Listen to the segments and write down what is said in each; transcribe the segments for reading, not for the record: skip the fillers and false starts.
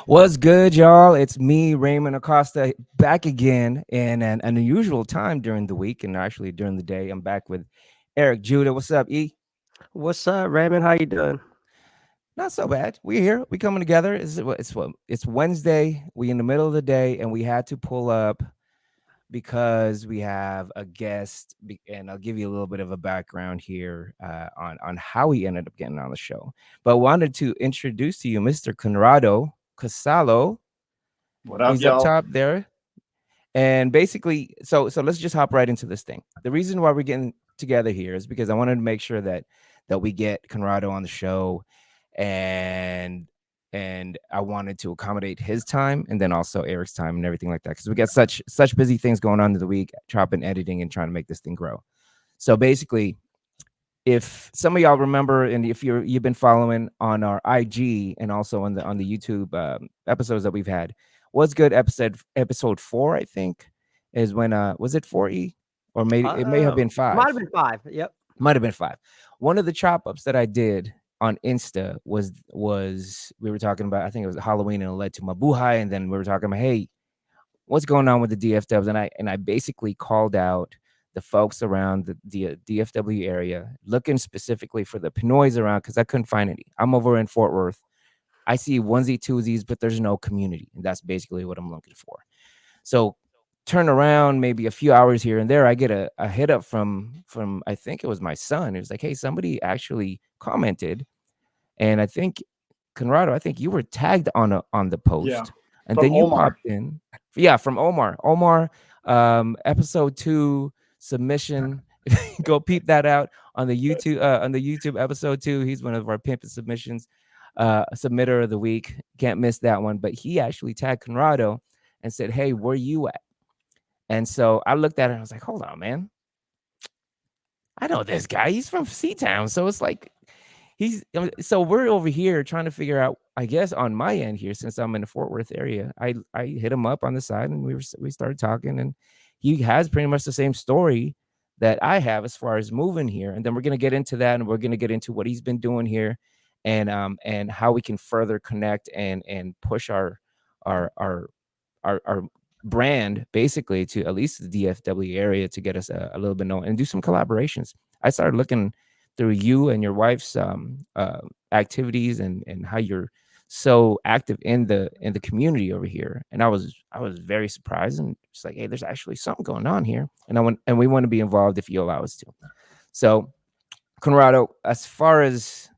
What's good, y'all? It's me, Raymond Acosta, back again in an unusual time during the week and actually during the day. I'm back with Eric Judah. What's up, E? What's up, Raymond? How you doing? Not so bad. We're here. We coming together. It's Wednesday. We in the middle of the day, and we had to pull up because we have a guest, and I'll give you a little bit of a background here on how he ended up getting on the show. But wanted to introduce to you Mr. Conrado Casalo. What up, He's up y'all? top there. And basically, so let's just hop right into this thing. The reason why we're getting together here is because I wanted to make sure that we get Conrado on the show, and I wanted to accommodate his time and then also Eric's time and everything like that because we got such busy things going on in the week, chopping, editing, and trying to make this thing grow. So basically, if some of y'all remember, and if you've been following on our IG and also on the YouTube episodes that we've had, what's good episode 4, I think, is when was it 4E, or maybe it may have been Might 5. have been 5. Yep. Might have been 5. One of the chop ups that I did on Insta was we were talking about, I think it was Halloween, and it led to Mabuhay, and then we were talking about, hey, what's going on with the DFWs, and I basically called out the folks around the DFW area, looking specifically for the Pinoys around because I couldn't find any. I'm over in Fort Worth. I see onesie twosies, but there's no community, and that's basically what I'm looking for. So turn around maybe a few hours here and there, I get a hit up from I think it was my son. It was like, hey, somebody actually commented, and I think Conrado, I think you were tagged on the Yeah, post, and from then you Omar. popped in. Yeah, from Omar. Episode 2 submission. Go peep that out on the YouTube episode 2. He's one of our pimp submissions, submitter of the week. Can't miss that one. But he actually tagged Conrado and said, hey, where you at? And so I looked at it and I was like, hold on, man. I know this guy. He's from Seatown. So it's like so we're over here trying to figure out, I guess, on my end here, since I'm in the Fort Worth area. I hit him up on the side, and we started talking, and he has pretty much the same story that I have as far as moving here. And then we're gonna get into that, and we're gonna get into what he's been doing here, and how we can further connect and push our our our brand basically to at least the DFW area to get us a little bit known and do some collaborations. I started looking through you and your wife's activities and how you're so active in the community over here, and I was very surprised, and it's like, hey, there's actually something going on here, and we want to be involved if you allow us to. So Conrado, as far as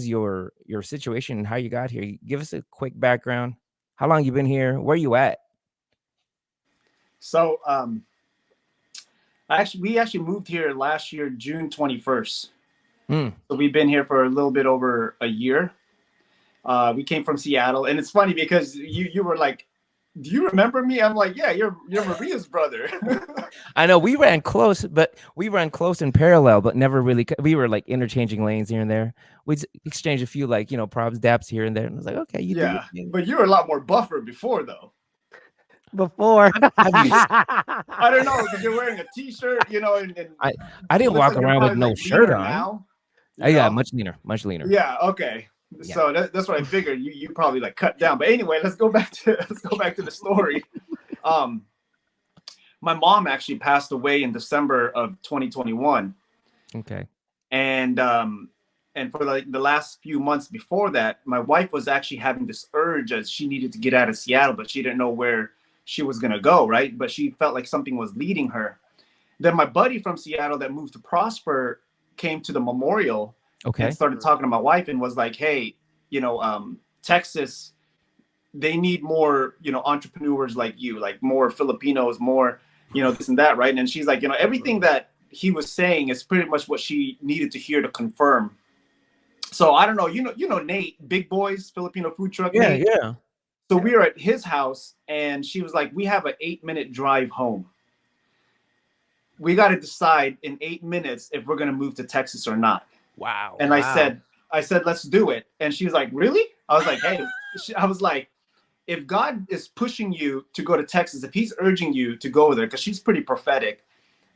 your situation and how you got here, give us a quick background. How long you been here? Where you at? So, we actually moved here last year, June 21st. Hmm. So we've been here for a little bit over a year. We came from Seattle, and it's funny because you were like, "Do you remember me?" I'm like, "Yeah, you're Maria's brother." I know we ran close, but we ran close in parallel, but never really. We were like interchanging lanes here and there. We exchanged a few, like, props, daps here and there, and I was like, okay, you do your Yeah, thing. but you were a lot more buffer before, though. Before. Have you? I don't know because you're wearing a T-shirt, and I didn't looks walk like you're around with probably no like shirt leaner on. now. Yeah, much leaner, much leaner. Yeah. Okay. Yeah. So that's what I figured. You probably like cut down. But anyway, let's go back to the story. My mom actually passed away in December of 2021, Okay. and for like the last few months before that, my wife was actually having this urge as she needed to get out of Seattle, but she didn't know where she was gonna go, right? But she felt like something was leading her. Then my buddy from Seattle that moved to Prosper came to the memorial Okay. and started talking to my wife and was like, hey, Texas, they need more, entrepreneurs like you, like more Filipinos, more, this and that, right? And she's like, everything that he was saying is pretty much what she needed to hear to confirm. So I don't know, Nate, Big Boys, Filipino food truck. Yeah, Nate. yeah. So we were at his house, and she was like, we have an 8-minute drive home. We got to decide in 8 minutes if we're going to move to Texas or not. Wow. And wow. I said, let's do it. And she was like, really? I was like, hey, I was like, if God is pushing you to go to Texas, if he's urging you to go there, because she's pretty prophetic,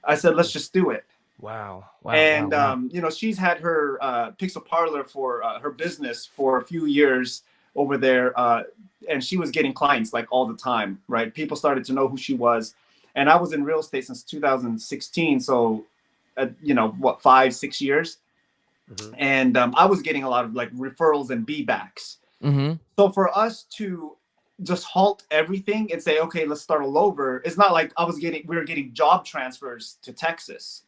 I said, let's just do it. Wow. And, she's had her pixel parlor for her business for a few years. over there, and she was getting clients like all the time, right? People started to know who she was, and I was in real estate since 2016, so you know what, 5-6 years, and I was getting a lot of like referrals and B backs. Mm-hmm. So for us to just halt everything and say, okay, let's start all over, it's not like we were getting job transfers to Texas,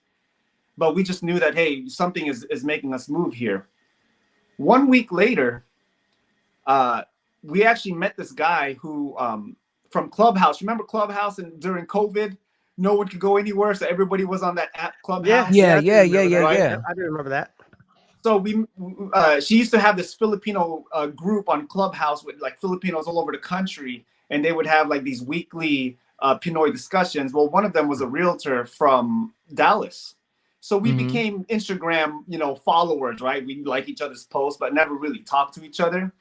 but we just knew that, hey, something is making us move here. 1 week later, we actually met this guy who from Clubhouse. Remember Clubhouse? And during COVID, no one could go anywhere, so everybody was on that app Clubhouse. Yeah, I do remember that. Right? yeah. Yep, I do remember that. So she used to have this Filipino group on Clubhouse with like Filipinos all over the country, and they would have like these weekly Pinoy discussions. Well, one of them was a realtor from Dallas. So we Mm-hmm. became Instagram, followers, right? We like each other's posts, but never really talked to each other.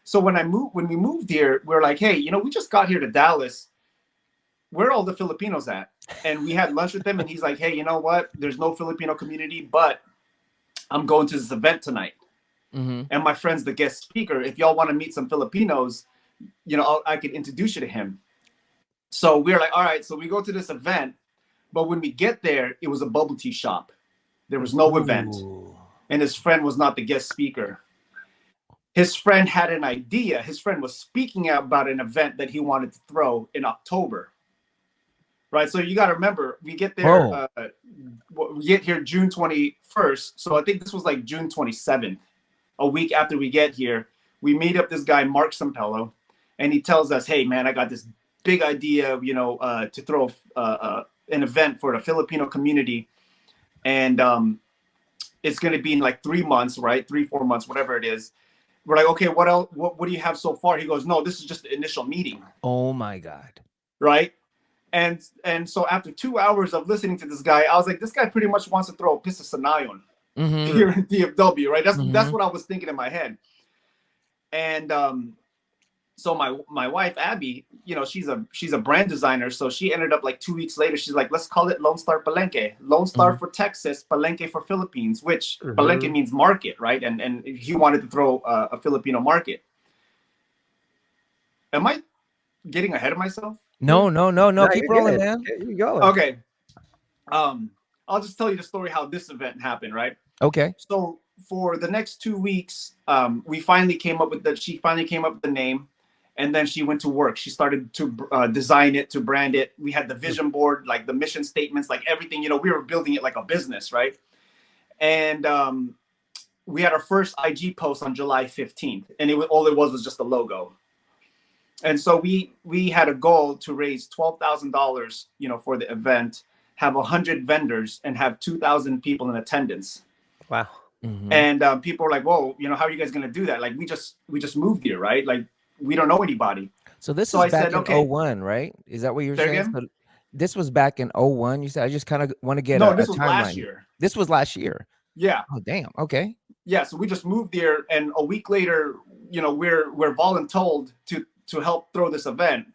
So when we moved here, we are like, hey, we just got here to Dallas. Where are all the Filipinos at? And we had lunch with them, and he's like, hey, you know what? There's no Filipino community, but I'm going to this event tonight. Mm-hmm. And my friend's the guest speaker. If y'all want to meet some Filipinos, I could introduce you to him. So we're like, all right. So we go to this event, but when we get there, it was a bubble tea shop. There was no event, and his friend was not the guest speaker. His friend had an idea. His friend was speaking about an event that he wanted to throw in October. Right. So you got to remember, we get there, we get here June 21st. So I think this was like June 27th. A week after we get here, we meet up this guy, Mark Sampello, and he tells us, hey, man, I got this big idea, to throw an event for the Filipino community. And it's going to be in like 3 months, right? 3-4 months, whatever it is. We're like, okay, what else? What do you have so far? He goes, no, this is just the initial meeting. Oh my God. Right. And so after 2 hours of listening to this guy, I was like, this guy pretty much wants to throw a piss of Sanayon here in DFW, right? That's what I was thinking in my head. And so my wife Abby, she's a brand designer, so she ended up like 2 weeks later, she's like, let's call it Lone Star Palenque. Lone Star for Texas, Palenque for Philippines, which Palenque means market, right? And he wanted to throw a Filipino market. Am I getting ahead of myself? No. Keep rolling, man. You go. Okay. I'll just tell you the story how this event happened, right? Okay. So for the next 2 weeks, she finally came up with the name, and then she went to work. She started to design it, to brand it. We had the vision board, like the mission statements, like everything. We were building it like a business, right? And we had our first IG post on July 15th, and all it was just a logo. And so we had a goal to raise $12,000, for the event, have 100 vendors, and have 2,000 people in attendance. Wow. Mm-hmm. And people are like, whoa, how are you guys going to do that? Like, we just moved here, right? Like, we don't know anybody. So this So is I back said, in okay. 01, right? Is that what you're Say saying? again? So this was back in 01. You said, I just kind of want to get No, a this was timeline. last year. This was last year. Yeah. Oh, damn. Okay. Yeah. So we just moved there, and a week later, we're voluntold to help throw this event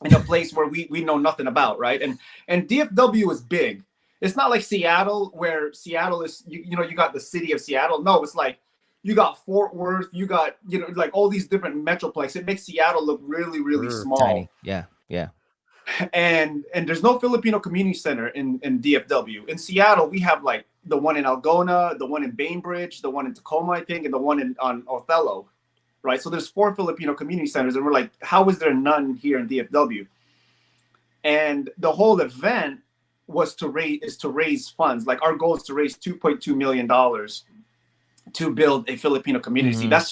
in a place where we know nothing about, right? And DFW is big. It's not like Seattle, where Seattle is, you got the city of Seattle. No, it's like you got Fort Worth, you got, like all these different metroplex. It makes Seattle look really, really small. Tiny. Yeah. And there's no Filipino community center in DFW. In Seattle, we have like the one in Algona, the one in Bainbridge, the one in Tacoma, I think, and the one on Othello, right? So there's 4 Filipino community centers, and we're like, how is there none here in DFW? And the whole event was to raise funds. Like, our goal is to raise $2.2 million to build a Filipino community. That's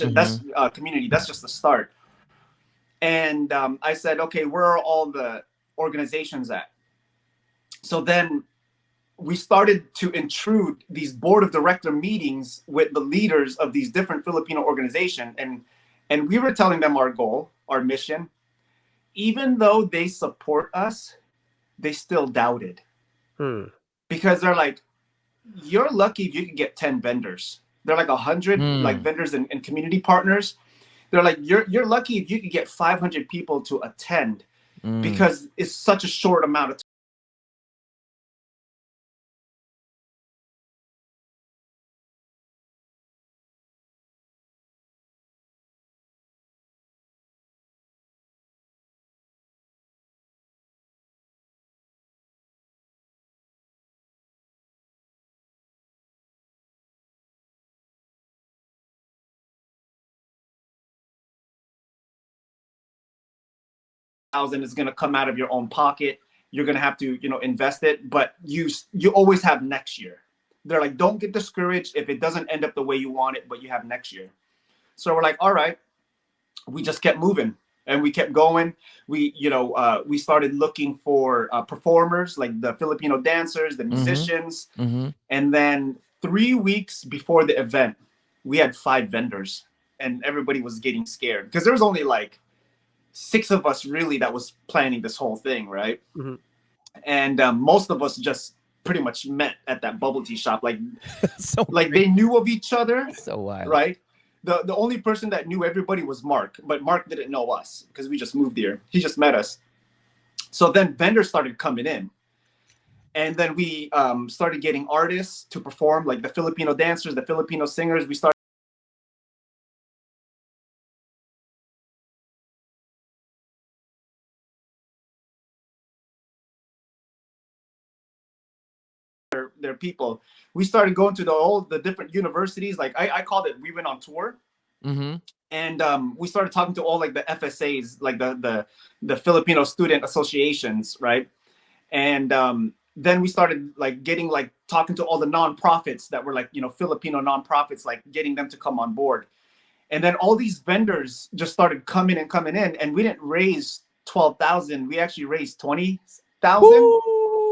community. That's just the start. And I said, okay, where are all the organizations at? So then we started to intrude these board of director meetings with the leaders of these different Filipino organizations, and we were telling them our goal, our mission. Even though they support us, they still doubted. Because they're like, you're lucky if you can get 10 vendors. They're like 100 like vendors and community partners. They're like, you're lucky if you could get 500 people to attend, because it's such a short amount of time. thousand is going to come out of your own pocket. You're going to have to, invest it, but you always have next year. They're like, don't get discouraged if it doesn't end up the way you want it, but you have next year. So we're like, all right. We just kept moving and we kept going. We started looking for performers, like the Filipino dancers, the musicians. Mm-hmm. And then 3 weeks before the event, we had 5 vendors, and everybody was getting scared because there was only like 6 of us really that was planning this whole thing, right? Mm-hmm. And most of us just pretty much met at that bubble tea shop, like So like they knew of each other, so wild. right? The only person that knew everybody was Mark, but Mark didn't know us because we just moved here. He just met us. So then vendors started coming in. And then we started getting artists to perform, like the Filipino dancers, the Filipino singers. We started their people. We started going to all the different universities. Like I called it, we went on tour. Mm-hmm. And we started talking to all like the FSAs, like the Filipino student associations, right? And then we started like getting like talking to all the nonprofits that were like, Filipino nonprofits, like getting them to come on board. And then all these vendors just started coming in, and we didn't raise 12,000. We actually raised 20,000,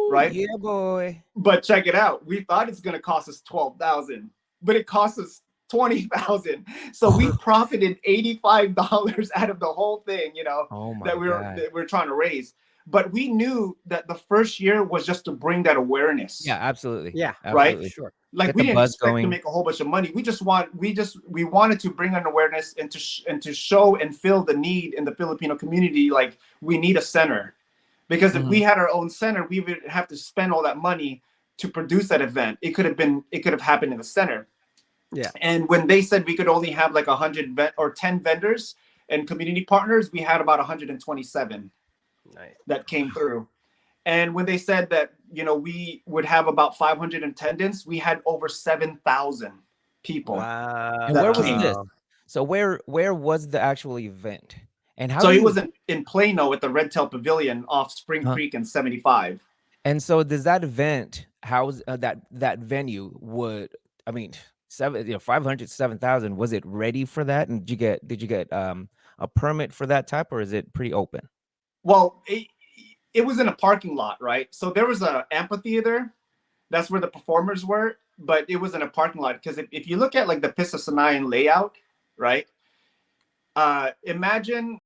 right? Yeah, boy. But check it out. We thought it's gonna cost us 12,000, but it cost us 20,000. So we profited $85 out of the whole thing, Oh my that God. we were trying to raise. But we knew that the first year was just to bring that awareness. Yeah, absolutely. Yeah, Right? Absolutely. sure. Like Get we the didn't buzz expect to going. make a whole bunch of money. We wanted to bring an awareness and to show and fill the need in the Filipino community. Like we need a center, because if we had our own center, we would have to spend all that money to produce that event. It could have happened in the center. Yeah. And when they said we could only have like 100 or 10 vendors and community partners, we had about 127 Nice. that came through. And when they said that, we would have about 500 attendants, we had over 7,000 people. Wow. And where was came. this? So where was the actual event? And how So do it you, was in Plano at the Red Tail Pavilion off Spring Creek and 75. and so does that event, how's that venue would, I mean, 500, 7,000, was it ready for that? And did you get a permit for that type, or is it pretty open? Well, it was in a parking lot, right? So there was an amphitheater. That's where the performers were, but it was in a parking lot. Because if you look at like the Pista Sanayan layout, right? Imagine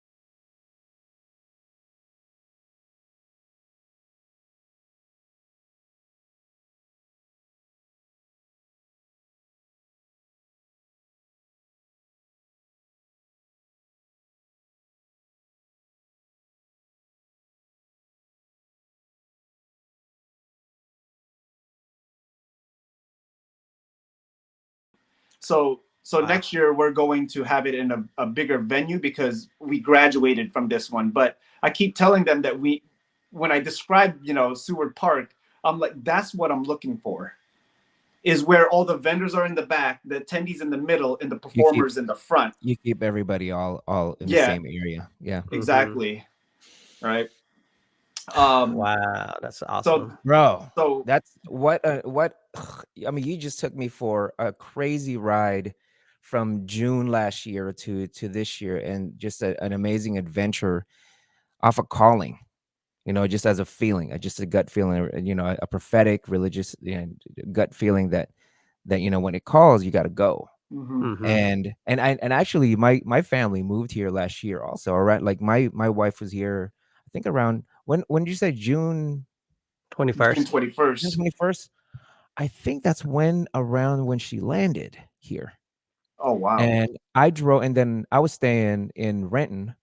so Wow. next year we're going to have it in a bigger venue because we graduated from this one. But I keep telling them that when I describe, Seward Park, I'm like, that's what I'm looking for, is where all the vendors are in the back, the attendees in the middle, and the performers in the front. You keep everybody all in the Yeah. same area. Yeah. Exactly. Right. Wow, that's awesome. Bro, So that's what I mean, you just took me for a crazy ride from June last year to this year, and just an amazing adventure off a calling, just as a feeling, just a gut feeling, a prophetic religious, gut feeling that when it calls, you got to go. mhm. Mhm. And actually my family moved here last year also, around, like my wife was here, I think around, when did you say June 21st. June June 21st. 21st? I think that's around when she landed here. Oh wow. And I drove, and then I was staying in Renton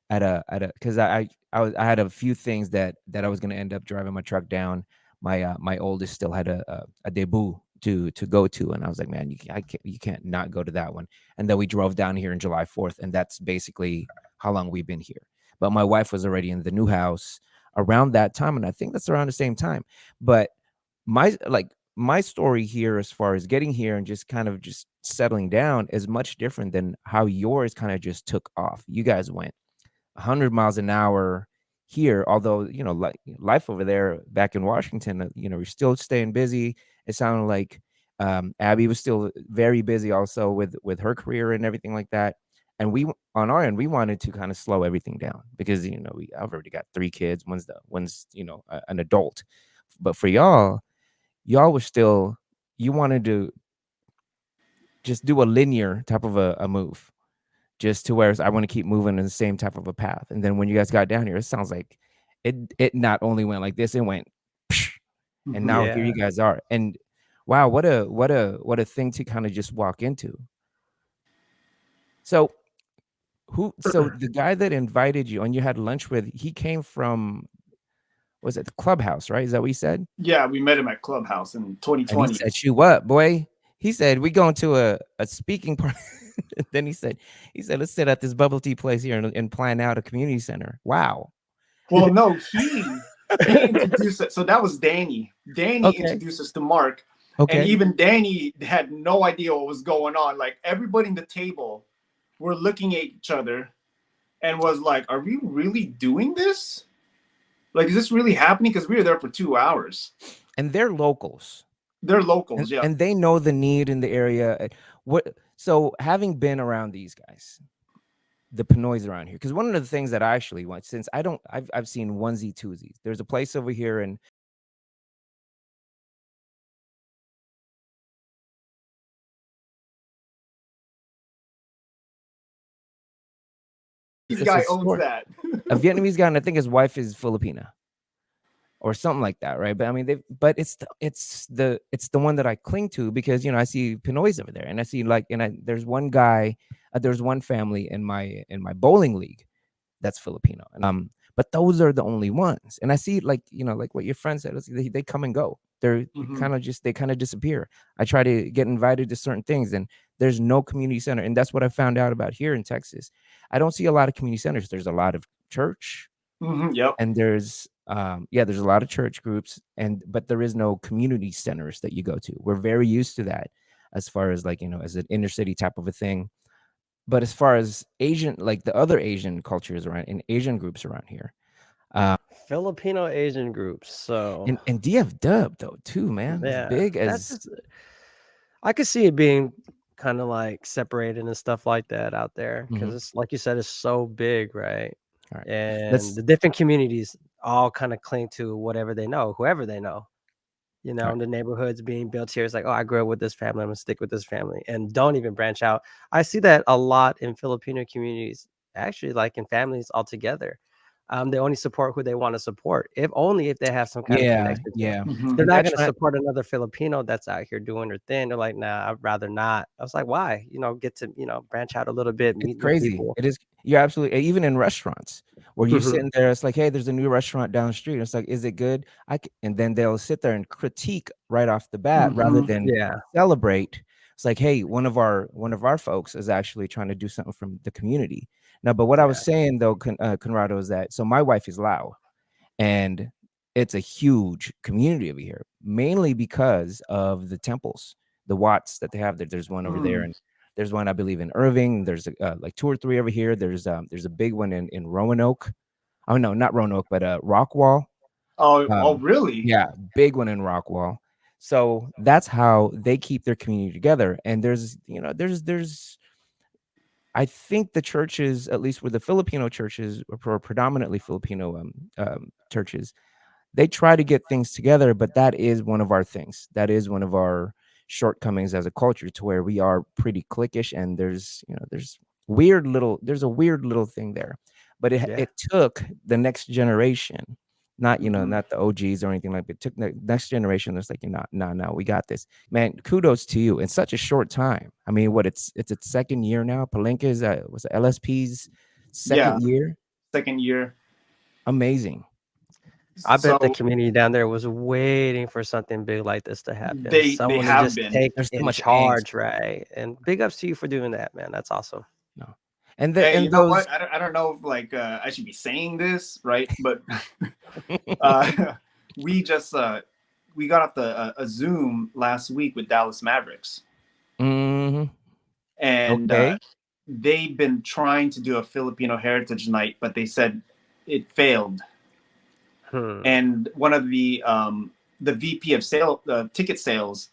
because I had a few things that I was gonna end up driving my truck down. My oldest still had a debut to go to, and I was like, man, you can't not go to that one. And then we drove down here in July 4th, and that's basically how long we've been here. But my wife was already in the new house around that time, and I think that's around the same time. But my story here, as far as getting here and just kind of just settling down, is much different than how yours kind of just took off. You guys went 100 miles an hour here, although like life over there back in Washington, we're still staying busy. It sounded like Abby was still very busy also with her career and everything like that. And we on our end, we wanted to kind of slow everything down because I've already got 3 kids. One's an adult, but for y'all were still, you wanted to just do a linear type of a move, just to where I want to keep moving in the same type of a path. And then when you guys got down here, it sounds like it not only went like this, it went, and now here Yeah. you guys are. And wow, what a thing to kind of just walk into. So so the guy that invited you and you had lunch with, he came from, was it the Clubhouse, right? Is that what he said? Yeah, we met him at Clubhouse in And he 2020. set you up, boy. He said, we going to a speaking part. Then he said, let's sit at this bubble tea place here and plan out a community center. Wow. Well, no, he introduced it. So that was Danny. Danny Okay. introduced us to Mark. And Okay. even Danny had no idea what was going on. Like everybody in the table were looking at each other and was like, are we really doing this? Like, is this really happening? Because we were there for 2 hours. And they're locals. They're locals, yeah. And they know the need in the area. So having been around these guys, the Pinoys around here, because one of the things that I actually want, since I've seen onesie twosies. There's a place over here in This it's guy a owns store. that. A Vietnamese guy, and I think his wife is Filipina or something like that, right? But I mean, it's the one that I cling to because I see Pinoys over there, and I see there's one guy, there's one family in my bowling league that's Filipino, and but those are the only ones, and I see like what your friend said, they come and go. They're they kind of disappear. I try to get invited to certain things, and there's no community center, and that's what I found out about here in Texas. I don't see a lot of community centers. There's a lot of church, Yep. and there's there's a lot of church groups, but there is no community centers that you go to. We're very used to that as far as as an inner city type of a thing. But as far as Asian, like the other Asian cultures around and Asian groups around here, Filipino Asian groups. So and DF Dub though too, man, as yeah, big that's as I could see it being kind of like separated and stuff like that out there because it's like you said, it's so big, right? all right. And Let's the different communities all kind of cling to whatever they know, whoever they know. all right. The neighborhoods being built here. It's like, oh, I grew up with this family. I'm gonna stick with this family, and don't even branch out. I see that a lot in Filipino communities, actually, like in families altogether. They only support who they want to support, if only if they have some kind of Yeah, connection to it. yeah. They're And not that's going to support another Filipino that's out here doing their thing. They're like, nah, I'd rather not. I was like, why? Get to branch out a little bit, it's meet new crazy. people. It is. You're absolutely, even in restaurants where you sitting there, it's like, hey, there's a new restaurant down the street. It's like, is it good? And then they'll sit there and critique right off the bat rather than Yeah, celebrate. It's like, hey, one of our folks is actually trying to do something from the community. Now, but what I was yeah, saying though, Conrado, is that so my wife is Lao, and it's a huge community over here, mainly because of the temples, the Watts that they have there. There's one over there, and there's one I believe in Irving. There's like 2 or 3 over here. There's a big one in Roanoke. Oh no, not Roanoke, but Rockwall. Oh, really? Yeah, big one in Rockwall. So that's how they keep their community together. And there's I think the churches, at least with the Filipino churches, or predominantly Filipino churches, they try to get things together, but that is one of our things. That is one of our shortcomings as a culture, to where we are pretty cliquish, and there's a weird little thing there. But it yeah. it took the next generation, not Mhm. not the OGs or anything like that. It took the next generation that's like, no, we got this. Man, kudos to you in such a short time. I mean, what it's its second year now. Palenque is was it LSP's Yeah, second year. second year. Amazing. I bet the So community down there was waiting for something big like this to happen. they Someone to have just been. take There's so in much angst. charge, right? And big ups to you for doing that, man. That's awesome. No. And Hey, you know those what? I don't know if like I should be saying this, right? But uh, we just we got off a Zoom last week with Dallas Mavericks, Mhm. and Okay. they've been trying to do a Filipino Heritage Night, but they said it failed. Hmm. and one of the VP of sale ticket sales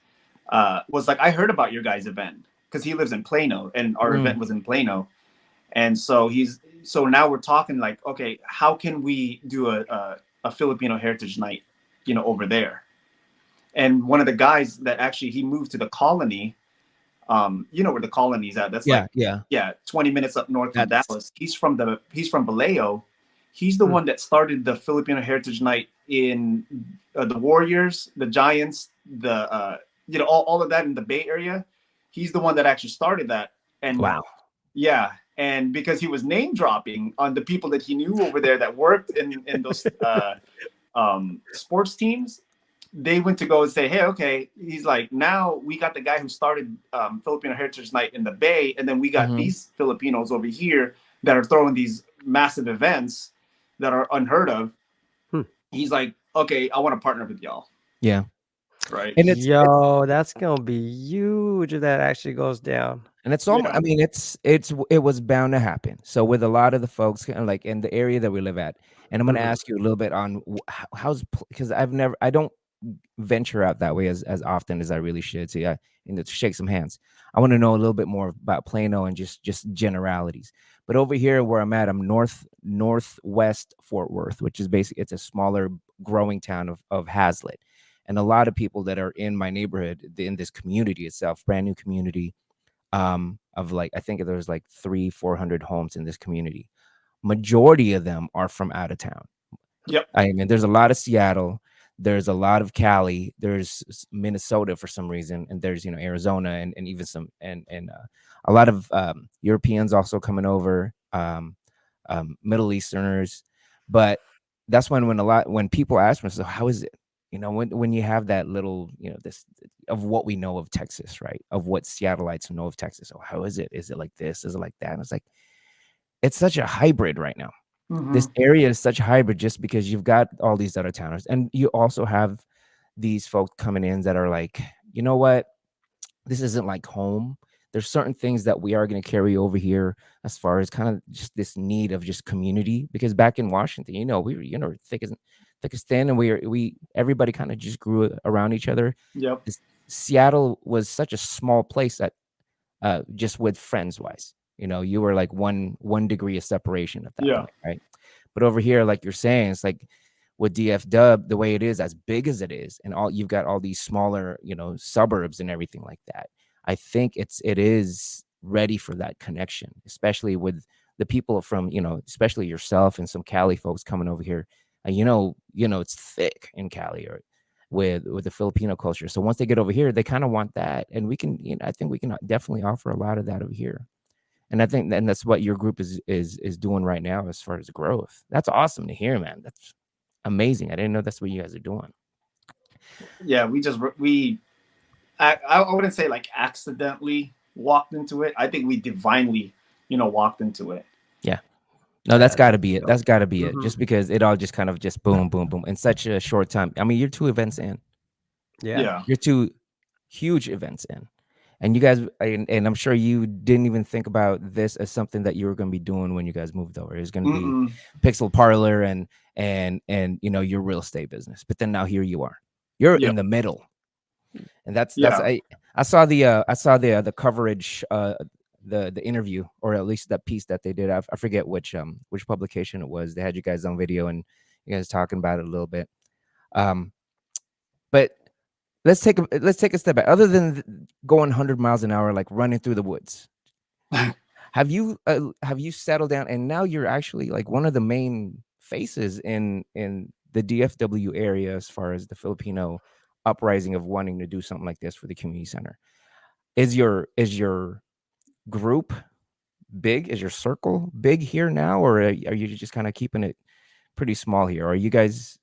was like, I heard about your guys' event because he lives in Plano, and our Mm. event was in Plano, and so now we're talking like, okay, how can we do a Filipino Heritage Night, over there? And one of the guys that actually he moved to the Colony, you know where the Colony's at? That's Yeah, like, yeah. yeah, 20 minutes up north from That's Dallas. He's from Vallejo. He's the Hmm. one that started the Filipino Heritage Night in the Warriors, the Giants, the all of that in the Bay Area. He's the one that actually started that, and Wow. yeah, and because he was name dropping on the people that he knew over there that worked in those sports teams, they went to go and say, hey, okay. He's like, now we got the guy who started Filipino Heritage Night in the Bay, and then we got mhm. these Filipinos over here that are throwing these massive events that are unheard of. Hmm. He's like, okay, I want to partner with y'all, Yeah. right? And it's Yo, that's gonna be huge if that actually goes down. and it's almost, Yeah. I mean, it was bound to happen. So with a lot of the folks kind of like in the area that we live at, and I'm going to Mhm. ask you a little bit on how's, because I don't venture out that way as often as I really should. So yeah, to shake some hands. I want to know a little bit more about Plano and just generalities. But over here where I'm at, I'm northwest Fort Worth, which is basically it's a smaller growing town of Hazlet. And a lot of people that are in my neighborhood, in this community itself, brand new community, of like, I think there's like 300-400 homes in this community. Majority of them are from out of town. Yep. I mean, there's a lot of Seattle, there's a lot of Cali, there's Minnesota for some reason, and there's Arizona, and even some and a lot of Europeans also coming over, Middle Easterners. But that's when people ask me, so how is it? When you have that little, this of what we know of Texas, right? Of what Seattleites know of Texas. Oh, how is it? Is it like this? Is it like that? And it's like, it's such a hybrid right now. Mm-hmm. This area is such a hybrid just because you've got all these other towners, and you also have these folks coming in that are like, you know what, this isn't like home. There's certain things that we are going to carry over here as far as kind of just this need of just community, because back in Washington, we were, thick as thin, and we everybody kind of just grew around each other. Yep. This, Seattle was such a small place that just with friends wise, you were like one degree of separation at that Yeah. point, right? But over here, like you're saying, it's like with DF Dub, the way it is, as big as it is, and you've got all these smaller, suburbs and everything like that. I think it is ready for that connection, especially with the people from, especially yourself and some Cali folks coming over here. And it's thick in Cali, or with the Filipino culture. So once they get over here, they kind of want that, and we can, I think we can definitely offer a lot of that over here. And I think, and that's what your group is doing right now as far as growth. That's awesome to hear, man. That's amazing. I didn't know that's what you guys are doing. Yeah. I wouldn't say like accidentally walked into it. I think we divinely, walked into it. Yeah. No, that's Yeah, got to that's be it. dope. That's got to be it. Mhm. Just because it all just kind of just boom, boom, boom in such a short time. I mean, you're 2 events in. Yeah. Yeah. You're 2 huge events in. And you guys, and I'm sure you didn't even think about this as something that you were going to be doing when you guys moved over. It was going to be Mm-mm. Pixel Parlor and your real estate business. But then now here you are. You're Yep. in the middle. And that's Yeah. I saw the coverage, the interview, or at least that piece that they did. I forget which publication it was. They had you guys on video, and you guys talking about it a little bit. But let's take a step back. Other than going 100 miles an hour, like running through the woods, have you settled down, and now you're actually like one of the main faces in the DFW area as far as the Filipino uprising of wanting to do something like this for the community center. Is your group big? Is your circle big here now, or are you just kind of keeping it pretty small here? Are you guys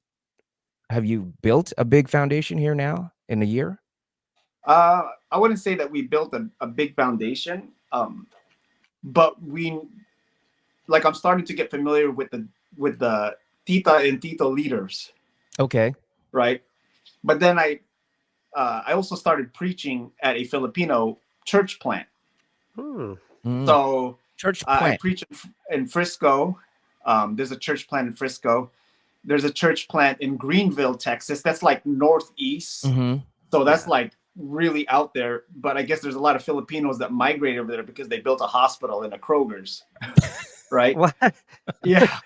have you built a big foundation here now in a year? I wouldn't say that we built a big foundation, but I'm starting to get familiar with the Tita and Tito leaders, Okay. right? But then I also started preaching at a Filipino church plant. Hmm. Mm. So Church I plant. preach in Frisco. There's a church plant in Frisco There's a church plant in Greenville, Texas. That's like northeast. Mm-hmm. So that's Yeah. like really out there. But I guess there's a lot of Filipinos that migrate over there because they built a hospital in a Kroger's, right? What? Yeah,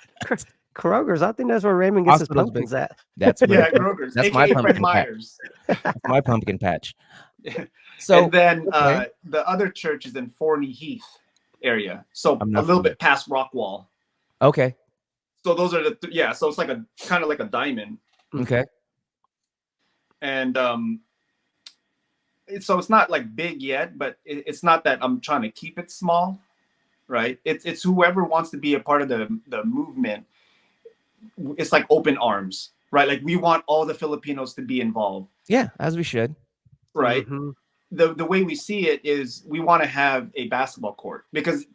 Kroger's. I think that's where Raymond gets his Hospital's big. pumpkins at. That's where yeah, Kroger's, that's my aka Fred pumpkin patch. Meyer's. That's my pumpkin patch. And So then okay. the other church is in Forney Heath area, so I'm a not little familiar. bit past Rockwall. Okay. So those are the yeah. So it's like a kind of like a diamond, Okay. and so it's not like big yet, but it's not that I'm trying to keep it small, right? It's whoever wants to be a part of the movement. It's like open arms, right? Like we want all the Filipinos to be involved, Yeah, as we should. right? Mm-hmm. The way we see it is we want to have a basketball court, because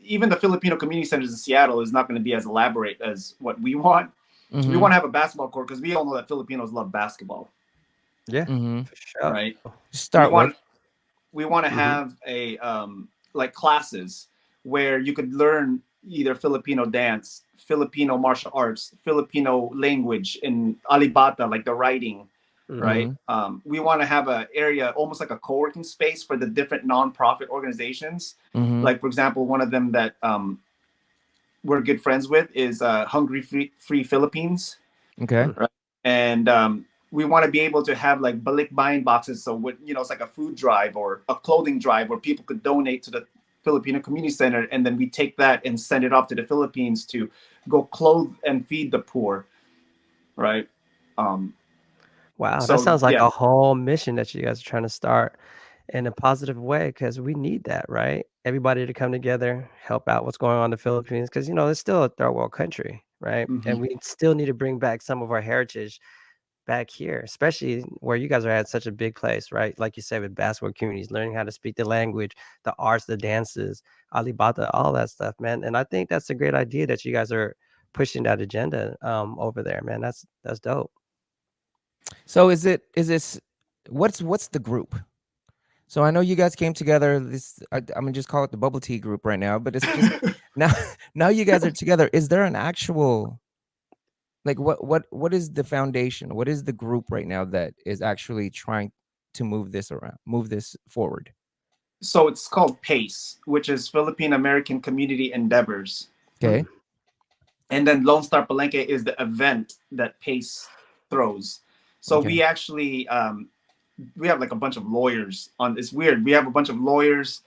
even the Filipino community centers in Seattle is not going to be as elaborate as what we want. Mm-hmm. We want to have a basketball court because we all know that Filipinos love basketball, Yeah, Mm-hmm. for sure. right? Start with. We want to have a like classes where you could learn either Filipino dance, Filipino martial arts, Filipino language in Alibata, like the writing, right? We want to have an area almost like a co-working space for the different non-profit organizations. Mm-hmm. Like, for example, one of them that we're good friends with is Hungry Free Philippines. Okay. Right. And we want to be able to have like balikbayan boxes. So what, it's like a food drive or a clothing drive where people could donate to the Filipino Community Center, and then we take that and send it off to the Philippines to go clothe and feed the poor, right? Wow, So that sounds like yeah, a whole mission that you guys are trying to start in a positive way, because we need that, right? Everybody to come together, help out what's going on in the Philippines, because it's still a third world country, right? And we still need to bring back some of our heritage back here, especially where you guys are at such a big place, right? Like you said, with basketball communities, learning how to speak the language, the arts, the dances, Alibata, all that stuff, man. And I think that's a great idea that you guys are pushing that agenda over there, man. That's dope. So is this what's the group? So I know you guys came together. I'm gonna just call it the bubble tea group right now, but it's just now now you guys are together. Is there an actual like what is the foundation? What is the group right now that is actually trying to move this forward? So it's called PACE, which is Philippine American Community Endeavors. Okay. And then Lone Star Palenque is the event that PACE throws. So Okay. we actually we have like a bunch of lawyers on. It's weird. We have a bunch of lawyers,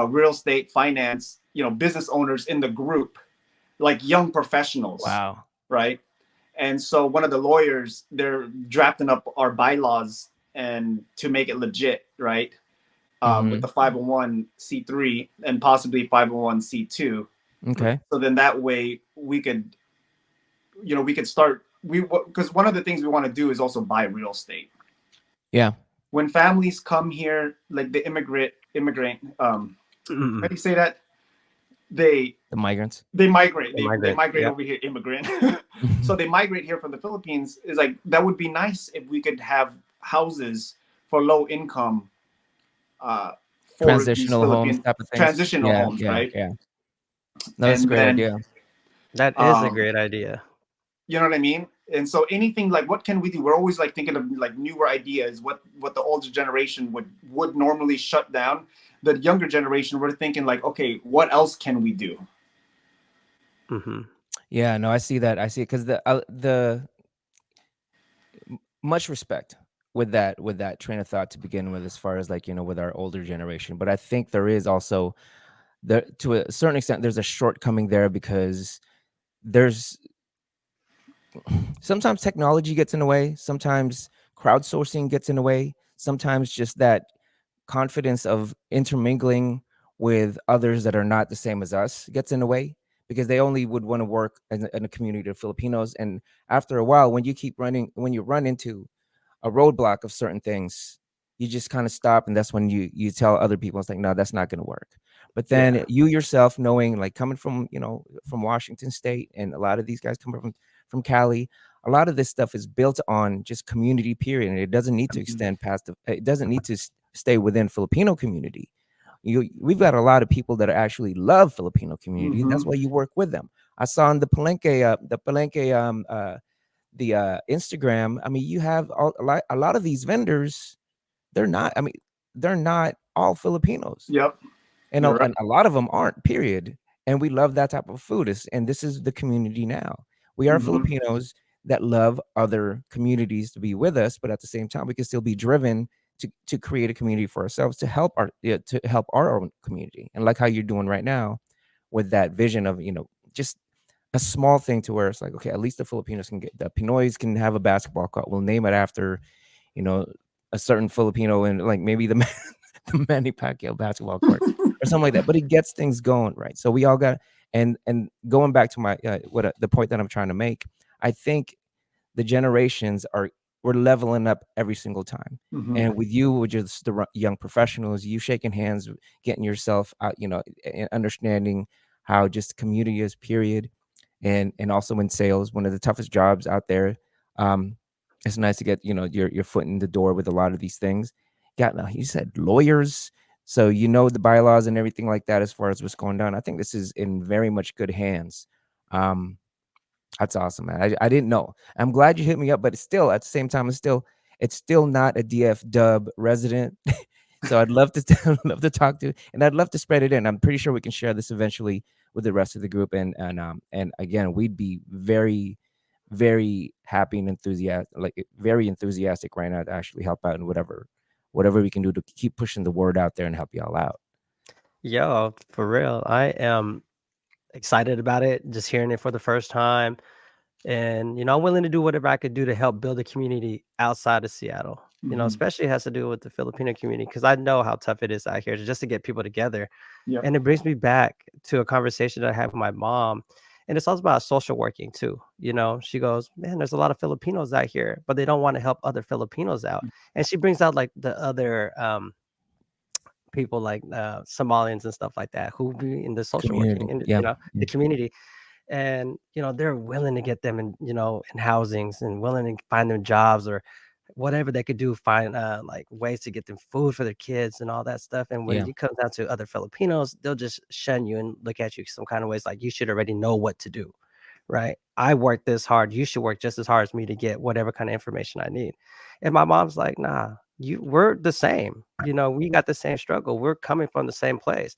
real estate, finance, business owners in the group, like young professionals. Wow. Right. And so one of the lawyers, they're drafting up our bylaws and to make it legit, right? With the 501c3 and possibly 501c2. Okay. So then that way we could start, because one of the things we want to do is also buy real estate. Yeah. When families come here, like the immigrant, how do you say that? The migrants. They migrate. They They migrate, migrate yeah. over here, immigrant. So they migrate here from the Philippines. Is like, that would be nice if we could have houses for low income, for Transitional these homes Philippine type of things. transitional homes, right? Yeah. No, that's a And great then, idea. That is a Um, great idea. you know what I mean? And so anything like, what can we do? We're always like thinking of like newer ideas, what the older generation would normally shut down. The younger generation, we're thinking like, okay, what else can we do? Mm-hmm. Yeah, no, I see that. I see it because the much respect with that train of thought to begin with, as far as like with our older generation. But I think there is also to a certain extent there's a shortcoming there, because there's sometimes technology gets in the way, sometimes crowdsourcing gets in the way, sometimes just that confidence of intermingling with others that are not the same as us gets in the way, because they only would want to work in a community of Filipinos. And after a while, when you run into a roadblock of certain things, you just kind of stop, and that's when you tell other people, it's like, no, that's not going to work. But then Yeah. you yourself, knowing, like, coming from from Washington State, and a lot of these guys come from Cali, a lot of this stuff is built on just community, period, and it doesn't need to extend past it doesn't need to stay within Filipino community. We've got a lot of people that actually love Filipino community. That's why you work with them. I saw in the Palenque Instagram, I mean, you have a lot of these vendors. They're not. I mean, they're not all Filipinos, Yep. and You're right. a lot of them aren't. Period. And we love that type of food. And this is the community now. We are Hmm. Filipinos that love other communities to be with us, but at the same time, we can still be driven to create a community for ourselves to help to help our own community. And like how you're doing right now with that vision of just a small thing to where it's like, okay, at least the Filipinos can get the Pinoys can have a basketball court. We'll name it after, you know, a certain Filipino, and like maybe the the Manny Pacquiao basketball court or something like that. But it gets things going, right? So we all got, and going back to my the point that I'm trying to make, I think the generations are we're leveling up every single time. Hmm. And with you, with just the young professionals, you shaking hands, getting yourself out, and understanding how just community is, period, and also in sales, one of the toughest jobs out there. Um, it's nice to get your foot in the door with a lot of these things. Got now, you said lawyers, so the bylaws and everything like that as far as what's going down. I think this is in very much good hands. Um, that's awesome, man. I didn't know. I'm glad you hit me up, but it's still at the same time, it's still not a DF Dub resident. So I'd love to love to talk to, and I'd love to spread it in. I'm pretty sure we can share this eventually with the rest of the group, and again, we'd be very, very happy and enthusiastic, like very enthusiastic right now to actually help out in whatever we can do to keep pushing the word out there and help y'all out. Yo, for real. I am excited about it, just hearing it for the first time. And, I'm willing to do whatever I could do to help build a community outside of Seattle. Hmm. Especially has to do with the Filipino community because I know how tough it is out here just to get people together. Yep. And it brings me back to a conversation that I had with my mom. And it's also about social working too. She goes, man, there's a lot of Filipinos out here, but they don't want to help other Filipinos out. And she brings out like the other people like Somalians and stuff like that who be in the social working Community, and yeah, the yeah. community. And they're willing to get them in in housings and willing to find them jobs or whatever they could do, find like ways to get them food for their kids and all that stuff. And when Yeah. you come down to other Filipinos, they'll just shun you and look at you some kind of ways like you should already know what to do, right? I worked this hard, you should work just as hard as me to get whatever kind of information I need. And my mom's like, nah, we're the same, we got the same struggle, we're coming from the same place.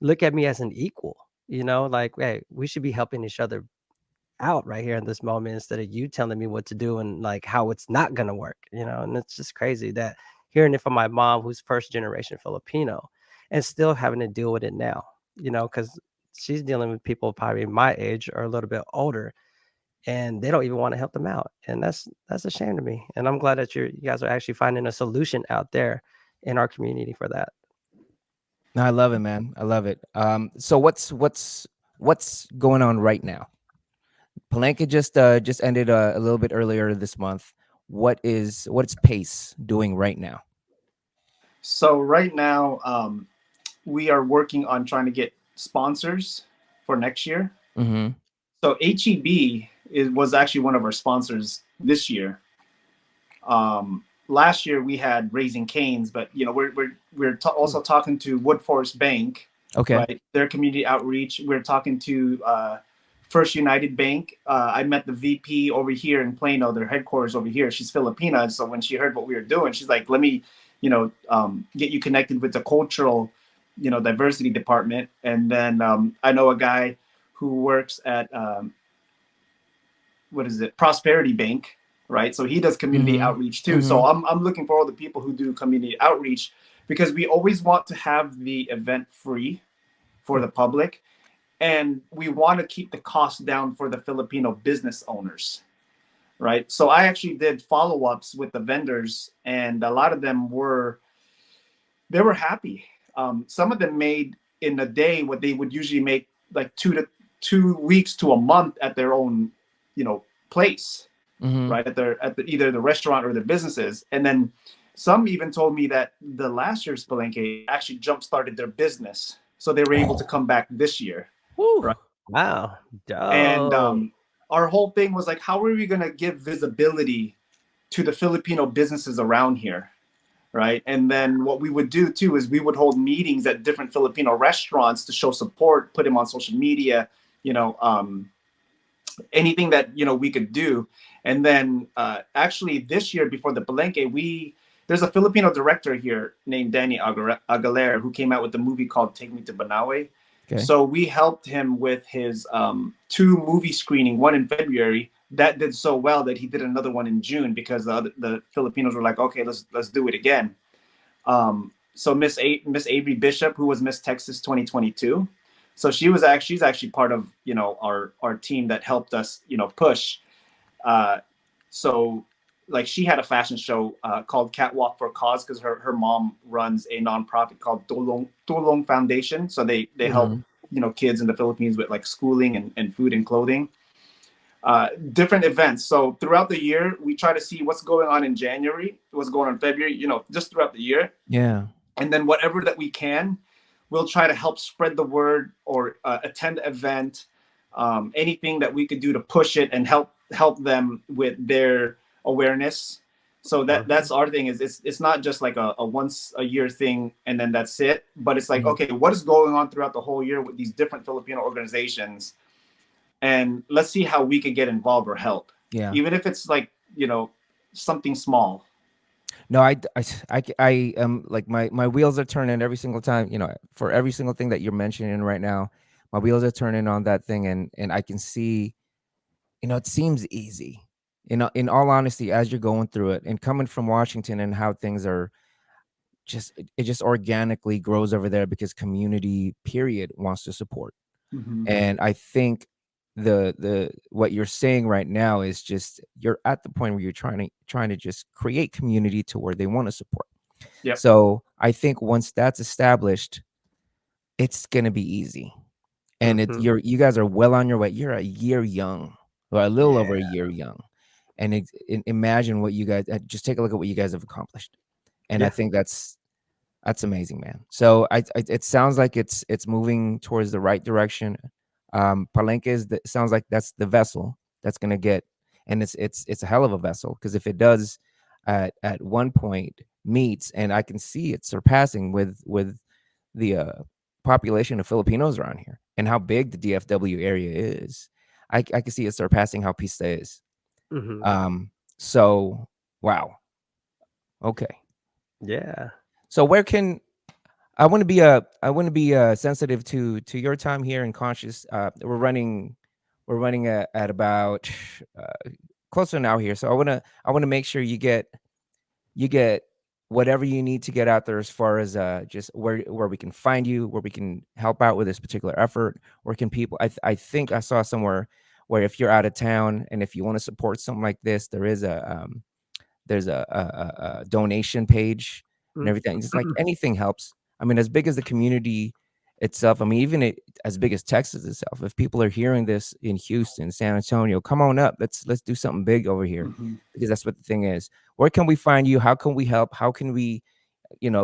Look at me as an equal, like, hey, we should be helping each other out right here in this moment instead of you telling me what to do and like how it's not gonna work, and it's just crazy that hearing it from my mom who's first generation Filipino and still having to deal with it now, because she's dealing with people probably my age or a little bit older and they don't even want to help them out. And that's a shame to me. And I'm glad that you guys are actually finding a solution out there in our community for that. No, I love it, man. I love it. So what's going on right now? Palenque just ended a little bit earlier this month. What's Pace doing right now? So right now, we are working on trying to get sponsors for next year. Mm-hmm. So HEB was actually one of our sponsors this year. Last year we had Raising Canes, but we're also talking to Wood Forest Bank, Okay. right? Their community outreach. We're talking to First United Bank. I met the VP over here in Plano, their headquarters over here. She's Filipina, so when she heard what we were doing, she's like, "Let me, get you connected with the cultural, diversity department." And then I know a guy who works at what is it, Prosperity Bank, right? So he does community Mm-hmm. outreach too. Mm-hmm. So I'm looking for all the people who do community outreach because we always want to have the event free for the public, and we want to keep the cost down for the Filipino business owners, right? So I actually did follow-ups with the vendors, and a lot of them were happy. Some of them made in a day what they would usually make like 2 weeks to a month at their own, place, Mm-hmm. right? At the either the restaurant or the businesses. And then some even told me that the last year's Palenque actually jump started their business, so they were able to Oh. come back this year, Woo. right? Wow. And Dope. our whole thing was like, how are we going to give visibility to the Filipino businesses around here, right? And then what we would do too is we would hold meetings at different Filipino restaurants to show support, put them on social media, you know, anything that we could do. And then actually this year before the Palenque, we there's a Filipino director here named Danny Aguilera who came out with a movie called Take Me to Banawe. Okay. So we helped him with his two movie screening, one in February that did so well that he did another one in June because the Filipinos were like, okay, let's do it again. So Miss Avery Bishop, who was Miss Texas 2022, so she's actually part of our team that helped us push. Uh, so like she had a fashion show called Catwalk for Cause because her mom runs a nonprofit called Tulong Foundation. So they help Mhm. kids in the Philippines with like schooling and food and clothing. Different events. So throughout the year, we try to see what's going on in January, what's going on in February. Just throughout the year, Yeah. and then whatever that we can, we'll try to help spread the word or attend an event, anything that we could do to push it and help them with their awareness. So that's our thing. Is it's not just like a once a year thing and then that's it, but it's like, Mhm. okay, what is going on throughout the whole year with these different Filipino organizations, and let's see how we can get involved or help, Yeah. even if it's like something small. No, I am like my wheels are turning every single time, for every single thing that you're mentioning right now. My wheels are turning on that thing, and I can see, it seems easy. In all honesty, as you're going through it and coming from Washington and how things are it just organically grows over there because community period wants to support. Mm-hmm. And I think the what you're saying right now is just you're at the point where you're trying to just create community to where they want to support. Yep. So I think once that's established, it's gonna be easy. And you guys are well on your way. You're a year young, or a little over a Yeah. year young. And imagine what you guys just take a look at what you guys have accomplished. And I Yeah. think that's amazing, man. So it sounds like it's moving towards the right direction. Palenque sounds like that's the vessel that's gonna get, and it's a hell of a vessel because if it does at one point meets, and I can see it surpassing with the population of Filipinos around here and how big the DFW area is. I can see it surpassing how Pista is. Mm-hmm. So wow, okay. Yeah. So where can I want to be sensitive to your time here and conscious. We're running at about close to an hour here. So I want to make sure you get whatever you need to get out there as far as just where we can find you, where we can help out with this particular effort. Where can people I think I saw somewhere where if you're out of town and if you want to support something like this, there's a donation page and everything. Just like anything helps. I mean, as big as the community itself, I mean, even as big as Texas itself, if people are hearing this in Houston, San Antonio, come on up. Let's do something big over here Mm-hmm. because that's what the thing is. Where can we find you? How can we help? How can we,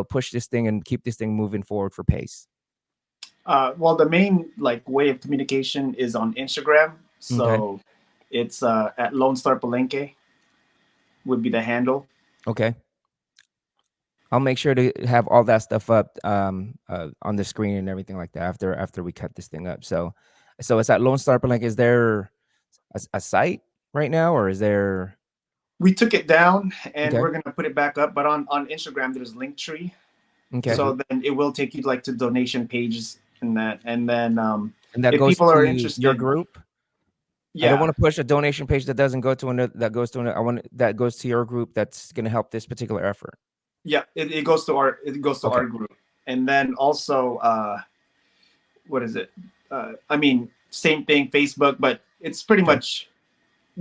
push this thing and keep this thing moving forward for pace? Well, the main like way of communication is on Instagram. Okay. So it's at Lone Star Palenque would be the handle. Okay. I'll make sure to have all that stuff up on the screen and everything like that after we cut this thing up. So it's at Lone Star Link. Is there a site right now, or is there? We took it down and Okay. we're gonna put it back up. But on Instagram, there's Linktree. Okay. So then it will take you like to donation pages and that. And then And that if goes people are to your interested, group. I don't yeah, want to push a donation page that doesn't go to another. That goes to another. I want that goes to your group. That's going to help this particular effort. yeah, it goes to Okay. our group. And then also what is it? I mean, same thing, Facebook, but it's pretty Okay. much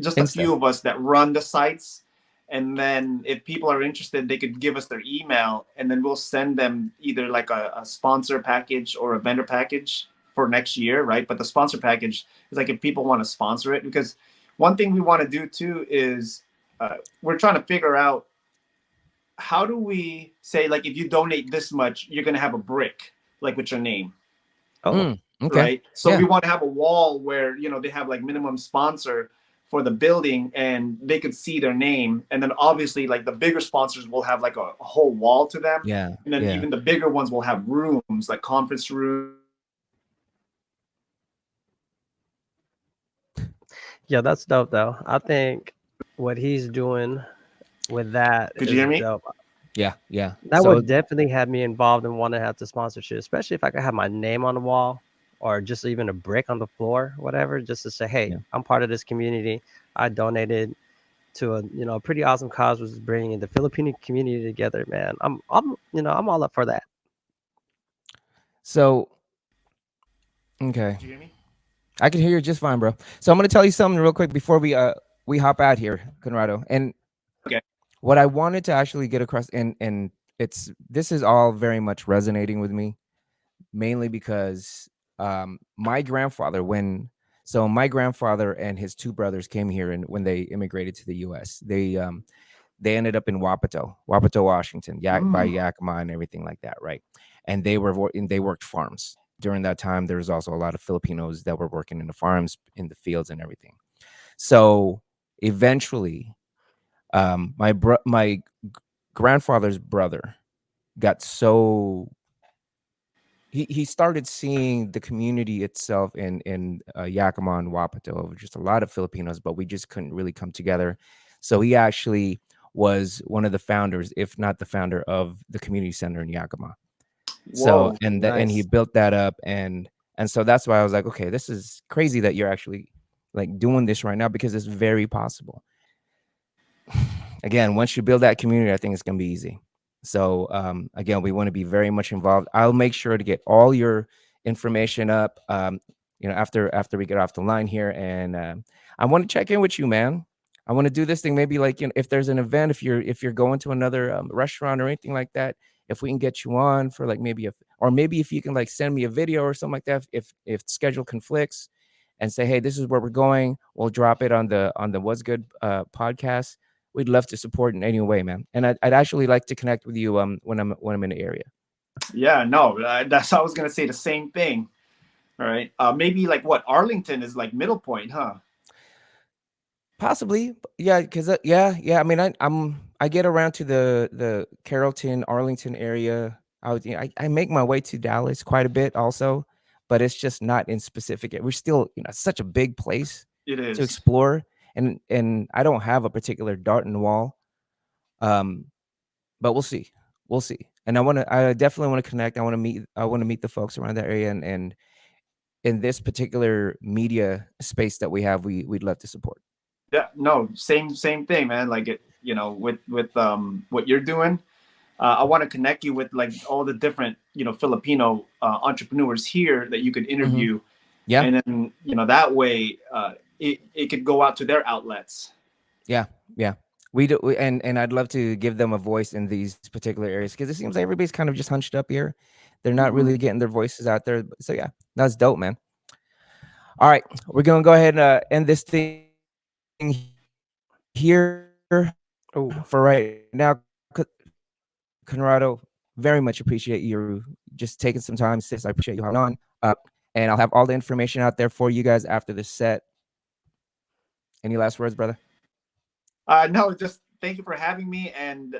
just a Insta. few of us that run the sites. And then if people are interested, they could give us their email and then we'll send them either like a sponsor package or a vendor package for next year, right? But the sponsor package is like if people want to sponsor it, because one thing we want to do too is we're trying to figure out how do we say, like, if you donate this much, you're going to have a brick, like with your name, Oh. Okay. right? So Yeah. we want to have a wall where they have like minimum sponsor for the building and they could see their name, and then obviously like the bigger sponsors will have like a whole wall to them, Yeah. and then Yeah. even the bigger ones will have rooms like conference rooms, Yeah, that's dope though. I think what he's doing with that Could you is hear me? dope. Yeah, yeah. That So would definitely have me involved and want to have the sponsorship, especially if I could have my name on the wall or just even a brick on the floor, whatever, just to say, hey, yeah. I'm part of this community. I donated to a a pretty awesome cause, which is bringing the Filipino community together. Man, I'm all up for that. So okay. Could you hear me? I can hear you just fine, bro. So I'm gonna tell you something real quick before we hop out here, Conrado. And Okay. what I wanted to actually get across, and it's this is all very much resonating with me, mainly because my grandfather, my grandfather and his two brothers came here, and when they immigrated to the U.S., they ended up in Wapato, Washington, by Mm. Yakima and everything like that, right? And they worked farms during that time. There was also a lot of Filipinos that were working in the farms, in the fields, and everything. So eventually, my grandfather's brother got so he started seeing the community itself in Yakima and Wapato of just a lot of Filipinos, but we just couldn't really come together. So he actually was one of the founders, if not the founder, of the community center in Yakima. So Whoa. and he Nice. built that up, and so that's why I was like, okay, this is crazy that you're actually like doing this right now, because it's very possible. Again, once you build that community, I think it's gonna be easy. So again, we want to be very much involved. I'll make sure to get all your information up, after we get off the line here, and I want to check in with you, man. I want to do this thing, maybe like, if there's an event, if you're going to another restaurant or anything like that, if we can get you on for like maybe or maybe if you can like send me a video or something like that, if schedule conflicts, and say, hey, this is where we're going. We'll drop it on the What's Good podcast. We'd love to support in any way, man. And I'd actually like to connect with you when I'm in the area. Yeah. No. That's I was gonna say the same thing. All right. Maybe like what Arlington is like middle point, huh? Possibly, yeah, because yeah. I mean, I get around to the Carrollton, Arlington area. I make my way to Dallas quite a bit also, but it's just not in specific. We're still, it's such a big place It to is. explore, and I don't have a particular dart in the wall. Um, but we'll see. We'll see. And I definitely want to connect. I want to meet the folks around that area, and in this particular media space that we have, we'd love to support. Yeah. No. Same thing, man. Like it. With what you're doing. I want to connect you with like all the different Filipino entrepreneurs here that you could Hmm. interview, Yeah, and then that way it could go out to their outlets. yeah, yeah. And I'd love to give them a voice in these particular areas, because it seems like everybody's kind of just hunched up here. They're not Hmm. really getting their voices out there. So yeah, that's dope, man. All right, we're gonna go ahead and end this thing here for right now. Oh, Conrado, very much appreciate you just taking some time to sit with us. I appreciate you hopping on. And I'll have all the information out there for you guys after this set. Any last words, brother? No, just thank you for having me, and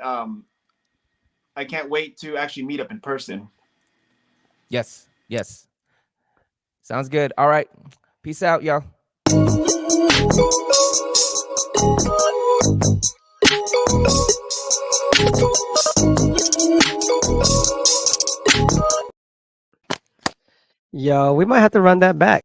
I can't wait to actually meet up in person. Yes, yes. Sounds good. All right. Peace out, y'all. yo, we might have to run that back.